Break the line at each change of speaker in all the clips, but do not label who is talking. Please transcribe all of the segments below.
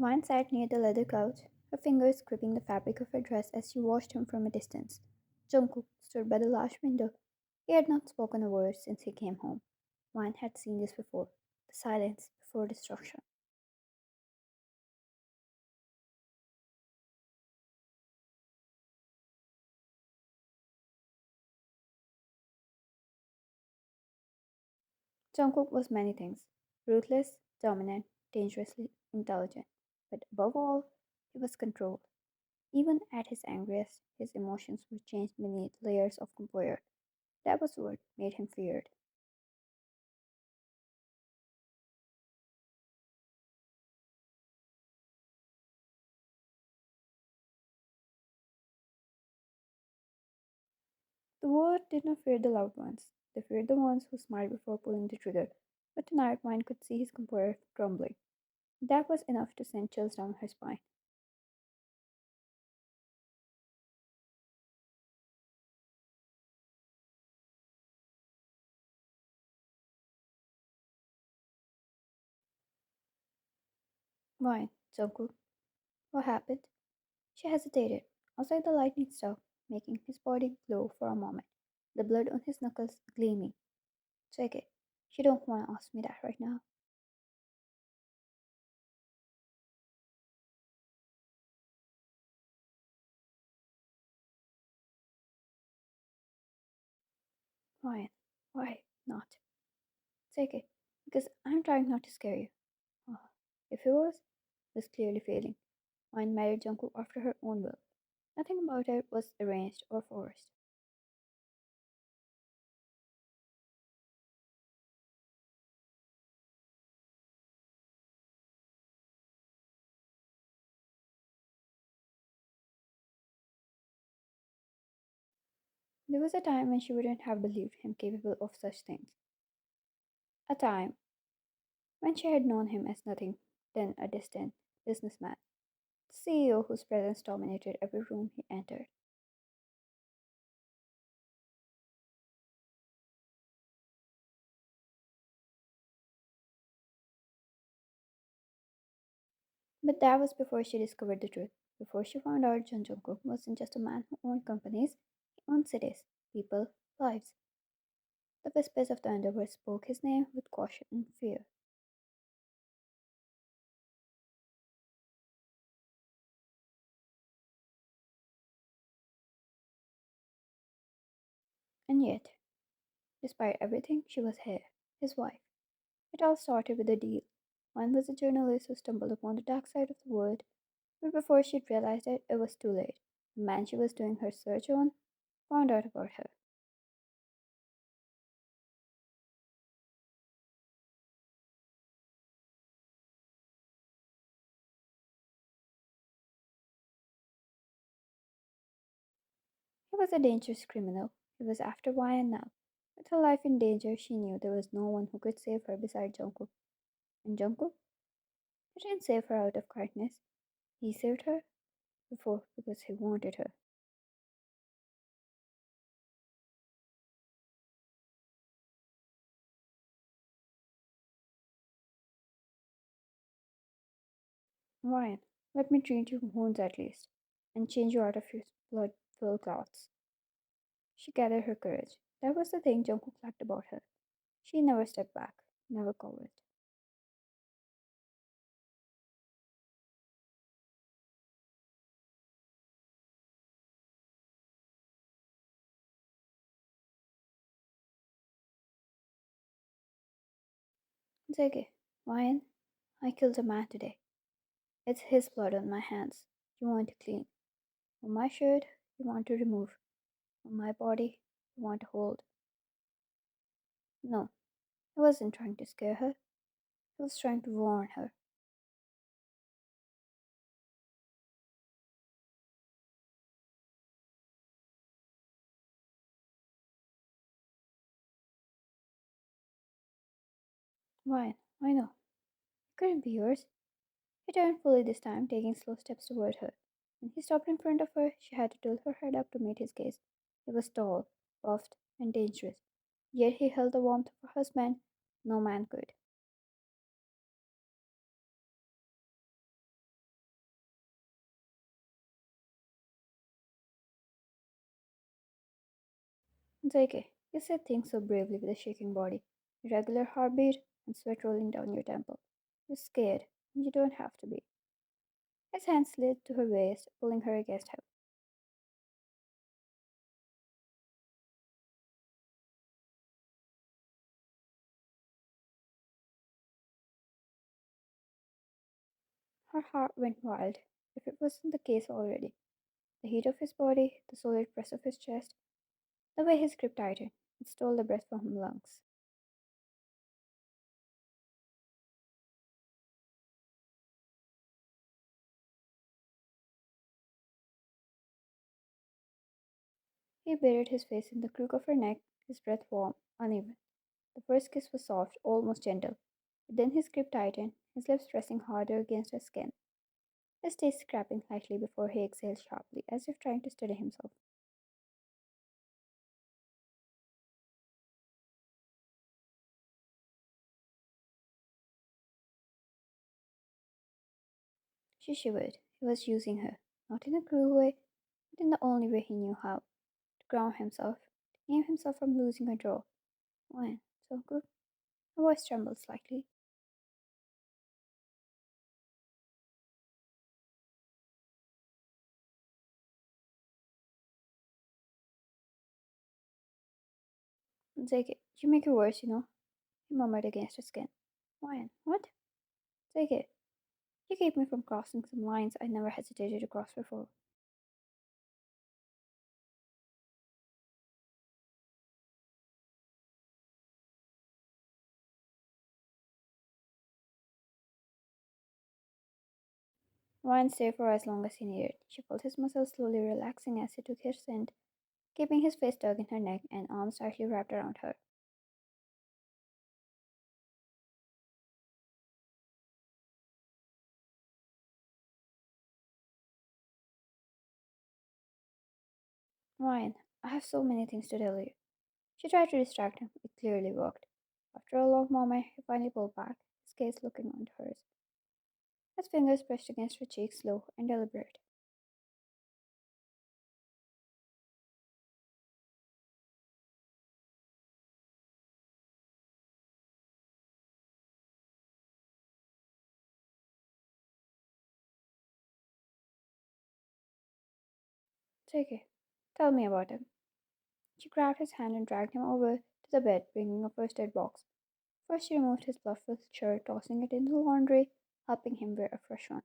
Vine sat near the leather couch, her fingers gripping the fabric of her dress as she watched him from a distance. Jungkook stood by the large window. He had not spoken a word since he came home. Vine had seen this before, the silence before destruction. Jungkook was many things: ruthless, dominant, dangerously intelligent. But above all, he was controlled. Even at his angriest, his emotions were changed beneath layers of composure. That was what made him feared. The world did not fear the loud ones. They feared the ones who smiled before pulling the trigger. But tonight one could see his composure crumbling. That was enough to send chills down her spine. Why, Jungkook? What happened? She hesitated. Outside the lightning struck, making his body glow for a moment, the blood on his knuckles gleaming. Check it. You don't want to ask me that right now. Ryan, why not? Take it. Because I'm trying not to scare you. Oh, if he was clearly failing. Ryan married Jungkook after her own will. Nothing about it was arranged or forced. There was a time when she wouldn't have believed him capable of such things. A time when she had known him as nothing than a distant businessman, the CEO whose presence dominated every room he entered. But that was before she discovered the truth. Before she found out Jung Jungkook wasn't just a man who owned companies, he owned cities, people, lives. The whispers of the underworld spoke his name with caution and fear. And yet, despite everything, she was here, his wife. It all started with a deal. One was a journalist who stumbled upon the dark side of the world, but before she'd realized it, it was too late. The man she was doing her search on found out about her. He was a dangerous criminal. He was after Ryan now. With her life in danger, she knew there was no one who could save her beside Jungkook. And Jungkook? He didn't save her out of kindness. He saved her before because he wanted her. Ryan, let me treat your wounds at least, and change you out of your blood-filled clothes. She gathered her courage. That was the thing Jungkook liked about her. She never stepped back, never cowered. It's okay. Ryan, I killed a man today. It's his blood on my hands. You want to clean. On my shirt, you want to remove. On my body, you want to hold. No, he wasn't trying to scare her. He was trying to warn her. Ryan, I know. It couldn't be yours. He turned fully this time, taking slow steps toward her. When he stopped in front of her, she had to tilt her head up to meet his gaze. He was tall, buffed, and dangerous. Yet he held the warmth of a husband no man could. Take it. You said things so bravely with a shaking body, irregular heartbeat, and sweat rolling down your temple. You're scared. You don't have to be. His hand slid to her waist, pulling her against him. Her heart went wild, if it wasn't the case already. The heat of his body, the solid press of his chest, the way his grip tightened, it stole the breath from her lungs. He buried his face in the crook of her neck, his breath warm, uneven. The first kiss was soft, almost gentle, but then his grip tightened, his lips pressing harder against her skin, his teeth scraping lightly before he exhaled sharply, as if trying to steady himself. She shivered. He was using her, not in a cruel way, but in the only way he knew how, to ground himself, to keep himself from losing control. When? So good. Her voice trembled slightly. Take it. You make it worse, he murmured against her skin. When? What? Take it. You keep me from crossing some lines I never hesitated to cross before. Ryan stayed for as long as he needed. She felt his muscles slowly relaxing as he took her scent, keeping his face dug in her neck and arms tightly wrapped around her. Ryan, I have so many things to tell you. She tried to distract him. It clearly worked. After a long moment, he finally pulled back, his gaze looking onto hers. His fingers pressed against her cheek, slow and deliberate. Take it. Tell me about him. She grabbed his hand and dragged him over to the bed, bringing a first aid box. First, she removed his blood-filled shirt, tossing it into the laundry, helping him wear a fresh one.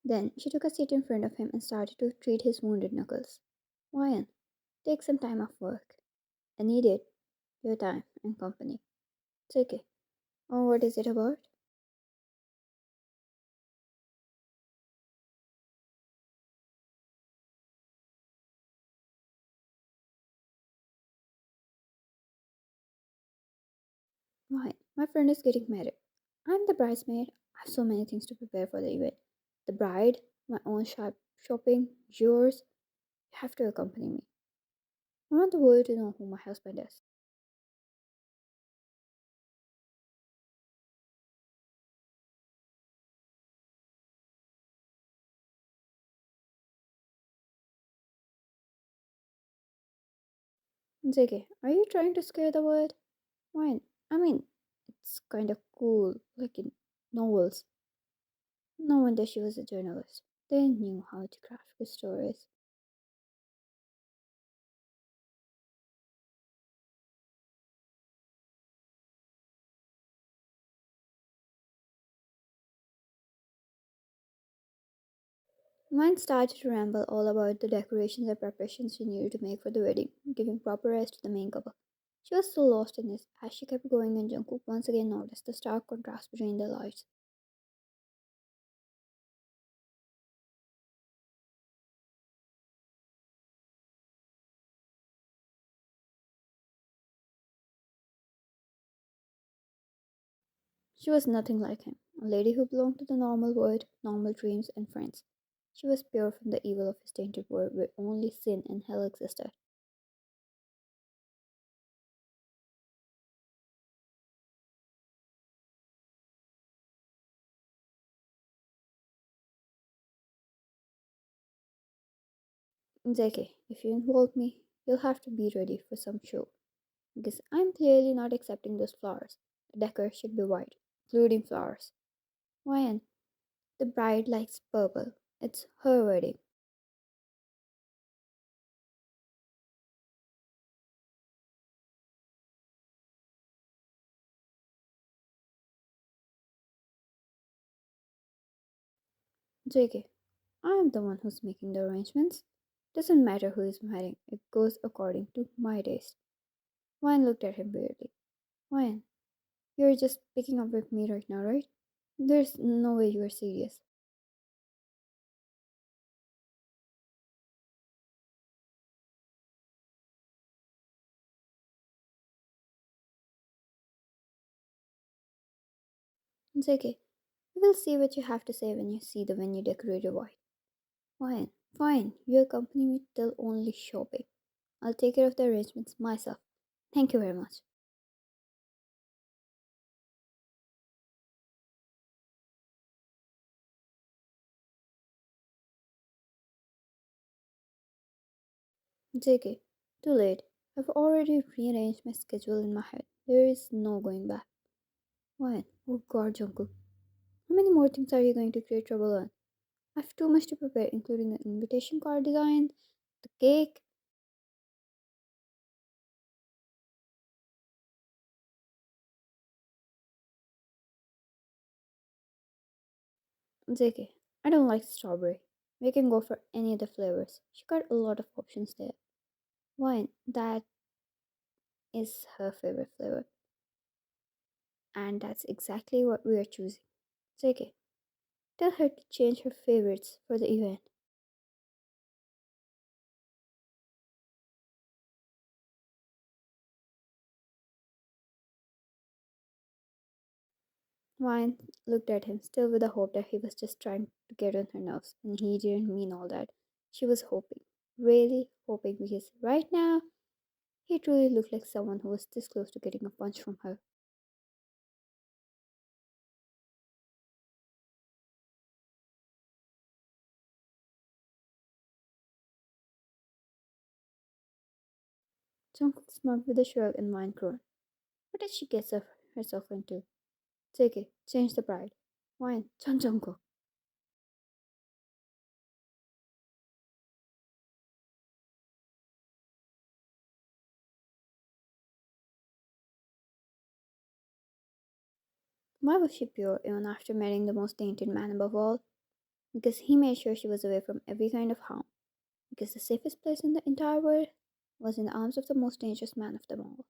Then she took a seat in front of him and started to treat his wounded knuckles. Ryan, take some time off work. I need it. Your time and company. Take it. Oh, what is it about? Ryan, my friend is getting married. I'm the bridesmaid. I have so many things to prepare for the event. The bride, my own shopping, yours. You have to accompany me. I want the world to know who my husband is. Ziggy, are you trying to scare the world? Why? I mean, it's kind of cool, like in novels. No wonder she was a journalist. They knew how to craft good stories. Mine started to ramble all about the decorations and preparations she needed to make for the wedding, giving proper rest to the main couple. She was so lost in this. As she kept going, and Jungkook once again noticed the stark contrast between the lights. She was nothing like him, a lady who belonged to the normal world, normal dreams and friends. She was pure from the evil of his tainted world where only sin and hell existed. Zeke, if you involve me, you'll have to be ready for some show. Because I'm clearly not accepting those flowers. The decor should be white, including flowers. Why? The bride likes purple. It's her wedding. JK, I am the one who's making the arrangements. Doesn't matter who is marrying, it goes according to my taste. Wyan looked at him weirdly. Wyan, you're just picking up with me right now, right? There's no way you're serious. JK, we'll see what you have to say when you see the venue decorated white. Wyan, fine, you accompany me till only shopping. I'll take care of the arrangements myself. Thank you very much. JK, too late. I've already rearranged my schedule in my head. There is no going back. Why? Oh god, Jungkook. How many more things are you going to create trouble on? I have too much to prepare, including the invitation card design, the cake. JK, I don't like strawberry. We can go for any other flavors. She got a lot of options there. Wine, that is her favorite flavor. And that's exactly what we are choosing. JK, tell her to change her favorites for the event. Wine looked at him, still with the hope that he was just trying to get on her nerves, and he didn't mean all that. She was hoping, really hoping, because right now he truly looked like someone who was this close to getting a punch from her. Jungkook smiled with a shrug and Wine groaned. What did she get herself into? Take it, change the bride. Wine, Chan Jungkook. Why was she pure even after marrying the most tainted man above all? Because he made sure she was away from every kind of harm. Because the safest place in the entire world was in the arms of the most dangerous man of them all.